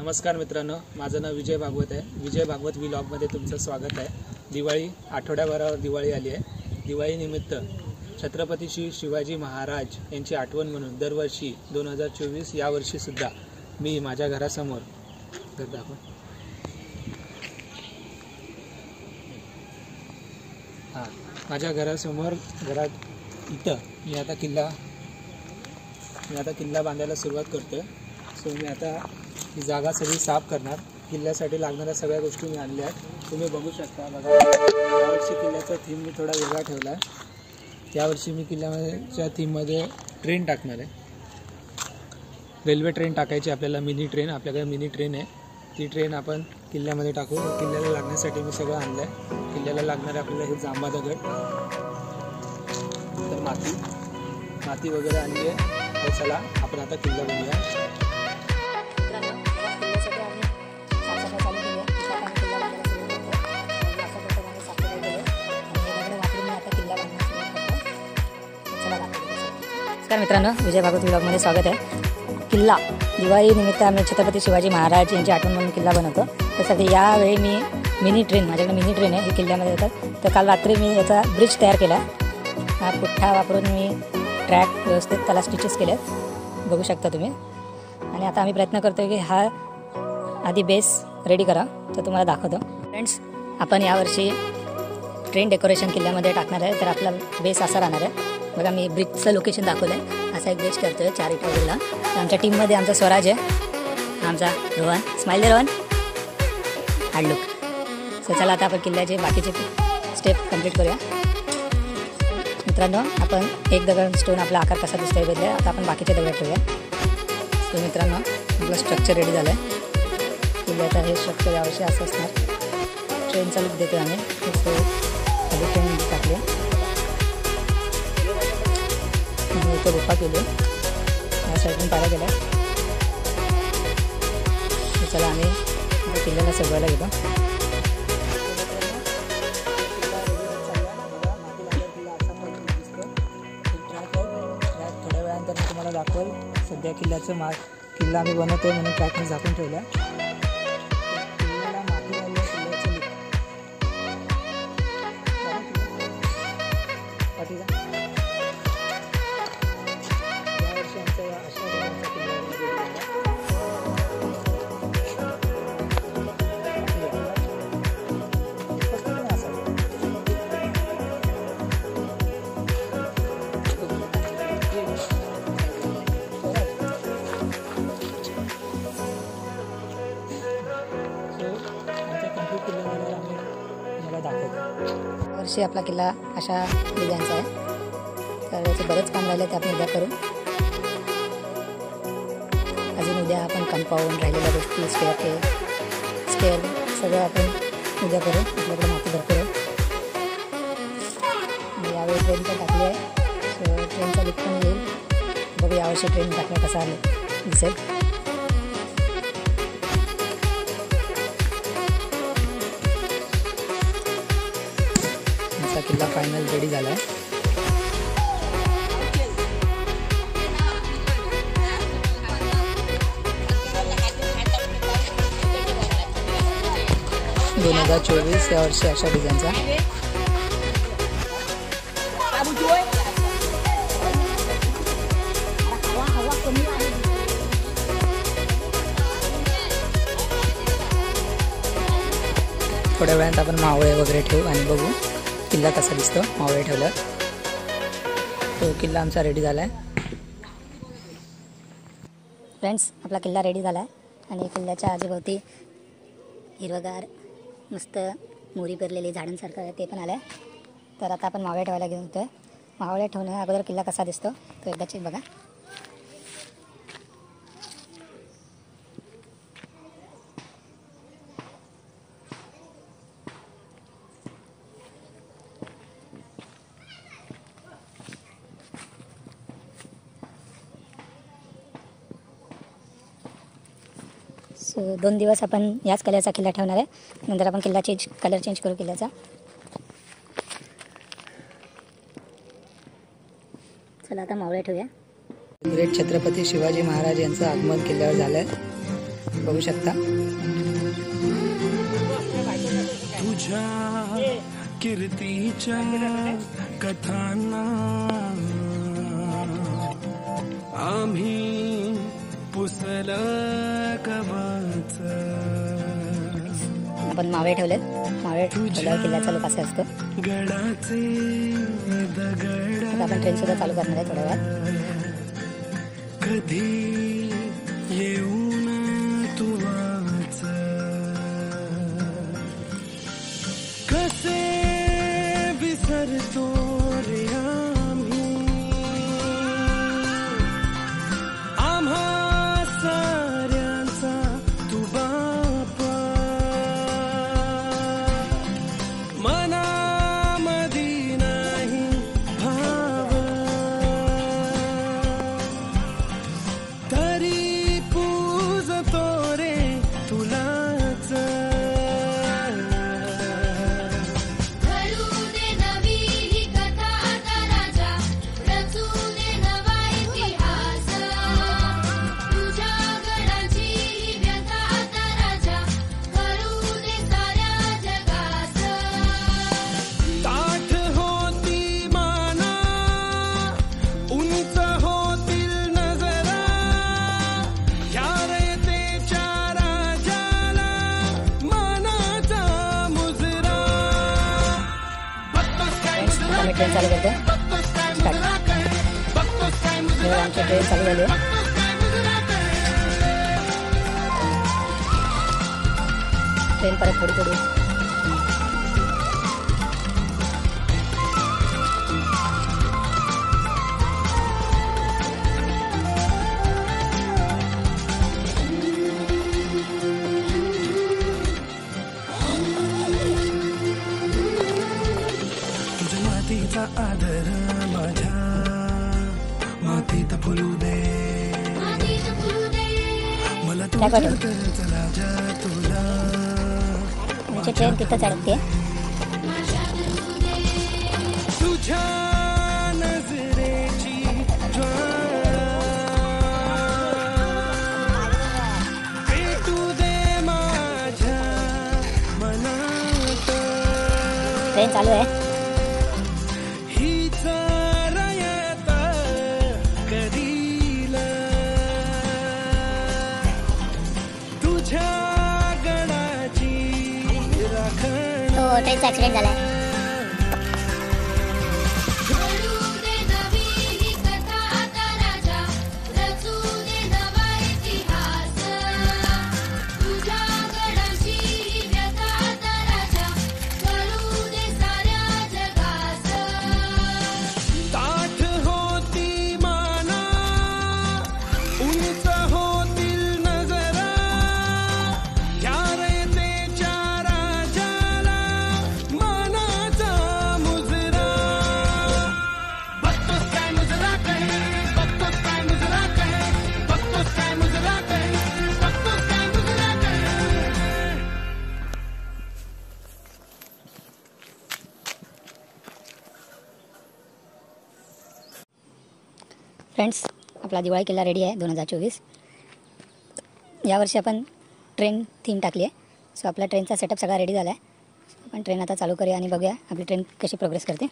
नमस्कार मित्रांनो, माझं नाव विजय भागवत आहे। विजय भागवत व्लॉगमध्ये तुमचं स्वागत आहे। दिवाळी आठवड्याभरावर दिवाळी आली आहे। दिवाळीनिमित्त छत्रपती श्री शिवाजी महाराज यांची आठवण म्हणून दरवर्षी 2024 या वर्षी सुद्धा मी माझ्या घरासमोर माझ्या घरासमोर इथं मी आता किल्ला बांधायला सुरुवात करतोय। सो मी आता ही जागा सगळी साफ करणार। किल्ल्यासाठी लागणाऱ्या सगळ्या गोष्टी मी आणल्या आहेत, तुम्ही बघू शकता। बघा, यावर्षी किल्ल्याचा थीम मी थोडा वेगळा ठेवला आहे। यावर्षी मी किल्ल्याच्या थीममध्ये ट्रेन टाकणार आहे। रेल्वे ट्रेन टाकायची आपल्याला, मिनी ट्रेन। आपल्याकडे मिनी ट्रेन आहे, ती ट्रेन आपण किल्ल्यामध्ये टाकू। किल्ल्याला लागण्यासाठी मी सगळं आणलं आहे। किल्ल्याला लागणारे आपल्याला हे जांभा दगड, तर माती वगैरे आणली आहे। तर चला आपण आता किल्ला बनवूया। नमस्कार मित्रांनो, विजय भागवत व्लॉगमध्ये स्वागत आहे। किल्ला दिवाळी निमित्त आम्ही छत्रपती शिवाजी महाराज यांची आठवण म्हणून किल्ला बनवतो। त्यासाठी यावेळी मी मिनी ट्रेन, माझ्याकडे मिनी ट्रेन आहे, ही किल्ल्यामध्ये येतात। तर काल रात्री मी याचा ब्रिज तयार केला। हा पुठ्ठा वापरून मी ट्रॅक व्यवस्थित त्याला स्टिचेस केले, बघू शकता तुम्ही। आणि आता आम्ही प्रयत्न करतो की हा आधी बेस रेडी करा, तर तुम्हाला दाखवतो। फ्रेंड्स, आपण यावर्षी ट्रेन डेकोरेशन किल्ल्यामध्ये टाकणार आहे। तर आपला बेस असा राहणार आहे। बघा, मी ब्रिजचं लोकेशन दाखवलं आहे। असा एक बेस करतोय 4 इटावरला। आमच्या टीममध्ये आमचा स्वराज आहे, आमचा रोहन, स्माइल दे रोहन, हार्ड लुक। सो चला आता आपण किल्ल्याचे बाकीचे स्टेप कंप्लीट करूया। मित्रांनो, आपण एक दगड स्टोन आपला आकार कसा दिसतोय बघूया। आता आपण बाकीचे दगड ठेवूया। सो मित्रांनो, आपलं स्ट्रक्चर रेडी झालं आहे। किल्ल्याचं हे स्ट्रक्चर यावर्षी असं असणार। ट्रेनचा लुक देतो आम्ही। सो आधी ट्रेन टाकली, इथे गुफा केली, या साईडून पाया गेला। चला आम्ही किल्ल्याला सजवायला घेतो। थोड्या वेळानंतर मी तुम्हाला दाखवेल। सध्या किल्ला आम्ही बनवतोय म्हणून ट्रॅकने झाकून ठेवला। वर्षी आपला किल्ला अशा डिझाईनचा आहे। तर याचं बरंच काम राहिलं, ते आपण उद्या करू। अजून उद्या आपण कंपाऊंड, राहिलेल्या गोष्टी, स्टेअर सगळं आपण उद्या करू। आपल्याकडे माती भरपूर आहे। यावेळी ट्रेन पण टाकली आहे, सो ट्रेनचा लुक पण येईल। बघू यावर्षी ट्रेन टाकल्या कसा दिसेल। किल्ला फायनल रेडी झाला आहे। दोन 2024 या वर्षी अशा डिझाईनचा। थोड्या वेळात आपण मावळे वगैरे ठेवू आणि बघू किल्ला कसा दिसतो मावळे ठेवल्यावर। तो किल्ला आमचा रेडी झाला आहे। फ्रेंड्स, आपला किल्ला रेडी झाला आहे आणि किल्ल्याच्या आजूभोवती हिरवगार मस्त मोरी पेरलेली झाडांसारखं आहे, ते पण आलं आहे। तर आता आपण मावळे ठेवायला घेऊन होतो। मावळे ठेवण्या अगोदर किल्ला कसा दिसतो तो एकदा चेक बघा। सो 2 दिवस आपण याच कलरचा किल्ला ठेवणार आहे। नंतर आपण कलर चेंज करू किल्ल्याचा। चला आता मावळे ठेवूया। ग्रेट छत्रपती शिवाजी महाराज यांचं आगमन किल्ल्यावर झालं आहे। बघू शकता. तुझ्या कीर्तीच्या कथांना आम्ही पुसल कवच. आपण मावळे ठेवलेत. मावळे ठेवल्यावर किल्ल्याचा लुक असा असतो. गडाचे दगड आता आपण ट्रेन सुद्धा चालू करणार आहे थोड्या वेळात. कधी येऊन तुवाच कसे विसरतो रे आम्ही आम्हा साऱ्यांचा तू बापा. मनामधी नाही भाव तरी पूजतो रे तुलाच. घडू दे नवी ही कथा आता राजा, रचू दे नवा इतिहास. तुझ्या गडाची ही व्यथा आता राजा, करू दे साऱ्या जगास. ताठ होती माना उंच होतील नजरा या रयतेच्या राजाला मानाचा मुजरा. बघतोस काय मुजरा आम्ही ट्रेन चालू करतो. बघतोस काय मुजरा काय बघतोस काय मुजरा आमची ट्रेन चालू झाली आहे. बघतोस काय मुजरा काय. ट्रेन परत थोडी थोडी तुझ्या मातीचा आदर माझ्या मातीत फुलू दे. मातीत फुलू दे. मला काय तुझ्या पाठवू? तर राजा तुला आमची ट्रेन तिथं चढते. तुझ्या नजरेची ज्वाला पेटू दे माझ्या मनात. ट्रेन चालू आहे. हीच रयत करील तुझ्या गडाची राखण. तो ट्रेनचा ॲक्सिडेंट झाला आहे. घडू दे नवी ही कथा आता राजा, रचू दे नवा इतिहास. तुझ्या गडाची ही व्यथा आता राजा, करू दे साऱ्या जगास. ताठ होती माना उंच होतील नजरा या रयतेच्या राजाला मानाचा मुजरा. बघतोस काय मुजरा काय बघतोस काय मुजरा काय बघतोस काय मुजरा काय बघतोस काय मुजरा काय. फ्रेंड्स, आपला दिवाळी किल्ला रेडी आहे 2024. यावर्षी आपण ट्रेन थीम टाकली आहे. सो आपला ट्रेनचा सेटअप सगळा रेडी झाला आहे. आपण ट्रेन आता चालू करूया आणि बघूया आपली ट्रेन कशी प्रोग्रेस करते.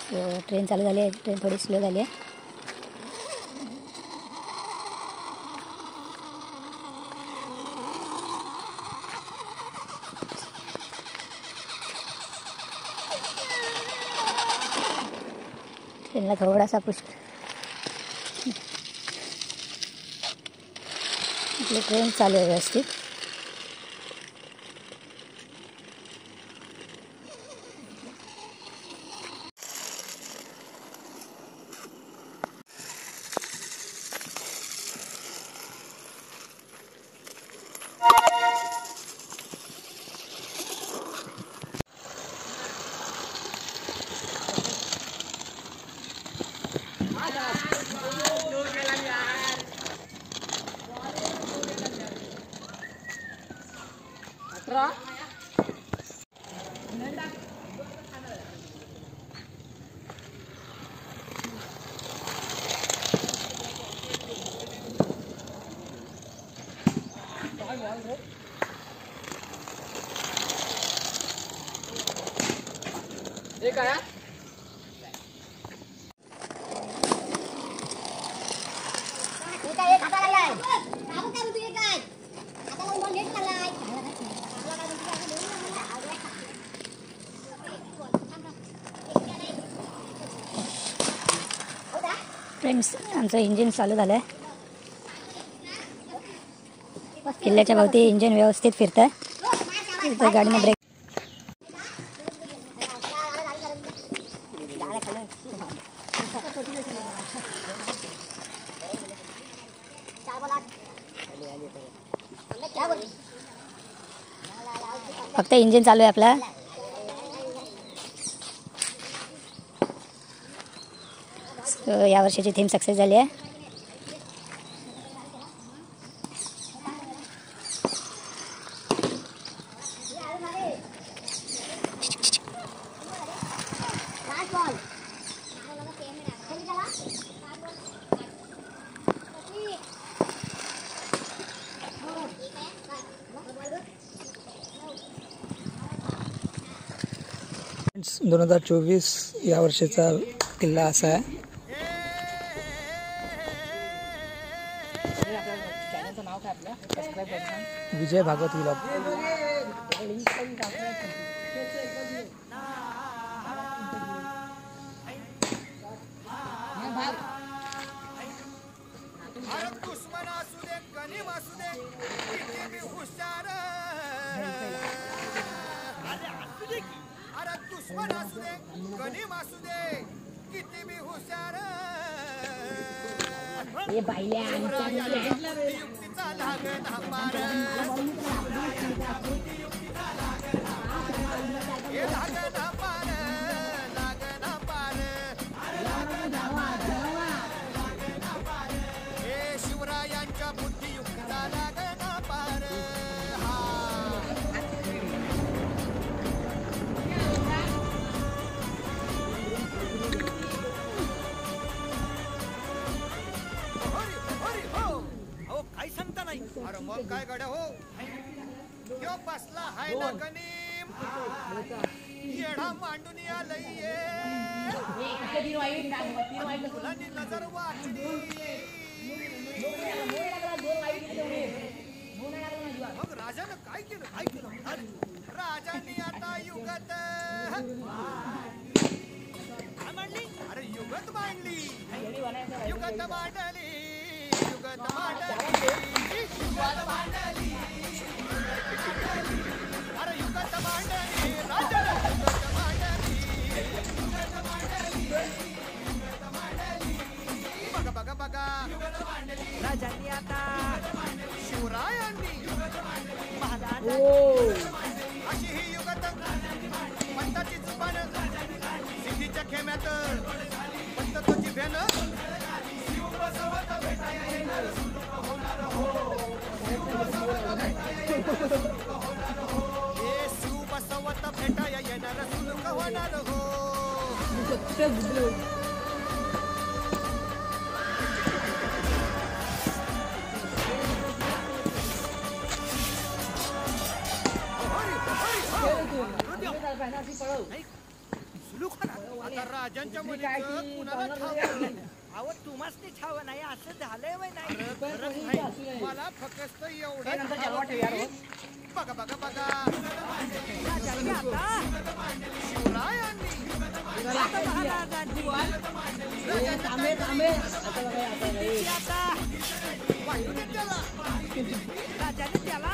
सो ट्रेन चालू झाली आहे. ट्रेन थोडी स्लो झाली आहे. ट्रेनला थोडासा पुश. आपली ट्रेन चालू आहे व्यवस्थित. हे काय फ्रेंड्स, आमचं इंजिन चालू झालं आहे. किल्ल्याच्या भोवती इंजिन व्यवस्थित फिरत आहे. इथं गाडीने ब्रेक. फक्त इंजिन चालू आहे आपला. या वर्षीची थीम सक्सेस झाली आहे. फ्रेंड्स, 2024 या वर्षीचा किल्ला असा आहे. विजय भागवत व्लॉग. ये बाईल्या शिवरायांच्या बुद्धियुक्तीचा लागना पार. काय सांगता नाही. अरे मग काय गड्या हो, यो बसला हाय ना गणीम, येडा मांडून आलंय. मुलांनी नजर वाचली. मग राजानं काय केलं, काय केलं. राजांनी आता युगत मांडली. अरे युगत मांडली, युगत मांडली, युगत मांडली, युगत मांडली. अरे युगत मांडली, राजानं युगत मांडली, युगत मांडली, युगत मांडली. बघा बघा बघा, राजांनी आता शिवरायांनी अशी ही युगत पंताची जुबान सिद्धीच्या खेम्यात पंत तो जिभ्यान. हे शिव बसवत भेटाया येणार सुलूक होणार हो. आता राजांच्या मुलीचं कुणाला ठाव नाही. अहो तुम्हाच ते ठाव नाही असं झालंय वय नाही. मला फक्त एवढं बघा बघा बघा, शिवरायांनी राजाने त्याला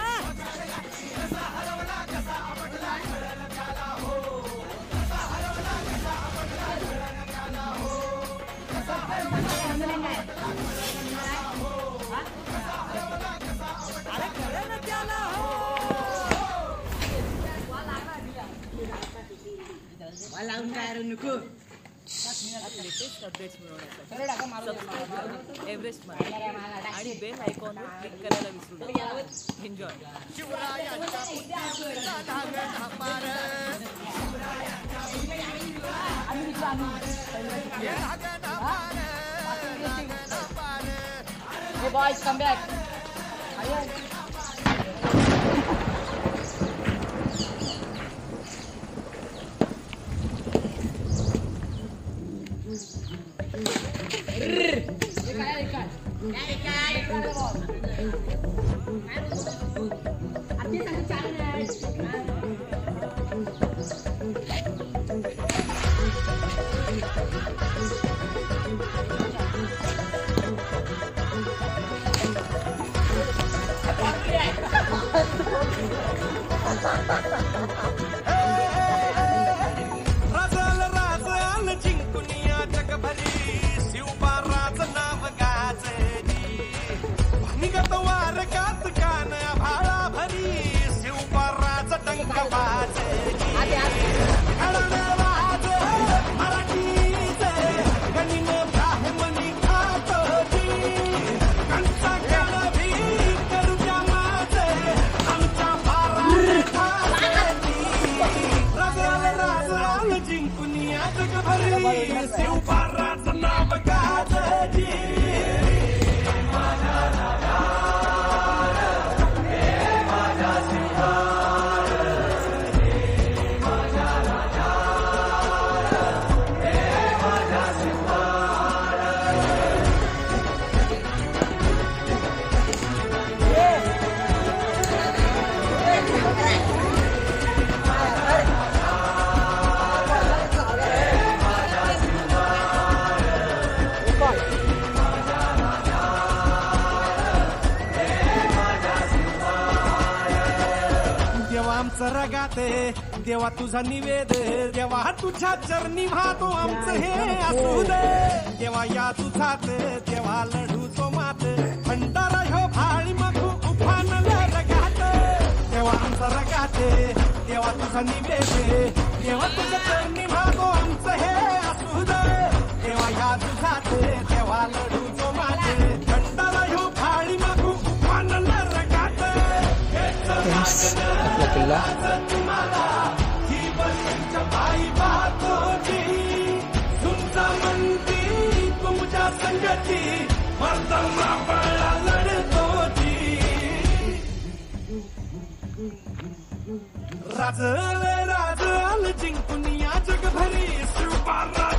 एव्हरेस्ट आणि बेल आयकॉन क्लिक करायला विसरू नका. एन्जॉय. शिवरायांच्या बुद्धीचा लागला पार. हे लागना पार, लागना पार. Hey boys, come back. राजाल राजाल जिंकुनिया जगभरी शिवबाराच नाव गाजली निगत वारकात कान भाळा भरी शिवबाराच डंक वाजली घडणाराज मराठीचे गणिन ब्राह्मणी खातोजी कंचा गणभी करुत्या माझे आमच्या राजाल जिंकुनिया जगभरी शिवबाराच नाव गाजली देवा आमचं रगाते देवा तुझा निवेद देवा तुझ्या चरणी वाहतो आमचं हे असू दे देवा या तुझात देवा लढू तो मात भंडारा ह्यो भाळी मगू उफानला रगात देवा आमचं रगाते देवा तुझा निवेद देवा तुझ्या चरणी वाहतो आमचं हे असू दे देवा या तुझात देवा लढू तो मात भंडारा ह्यो भाळी मगू उफानला रगात आपला किल्ला तुमच्या संगती मर्दमा बळा लढतोची राजल राजल जिंकुनिया जगभरी शिवबारा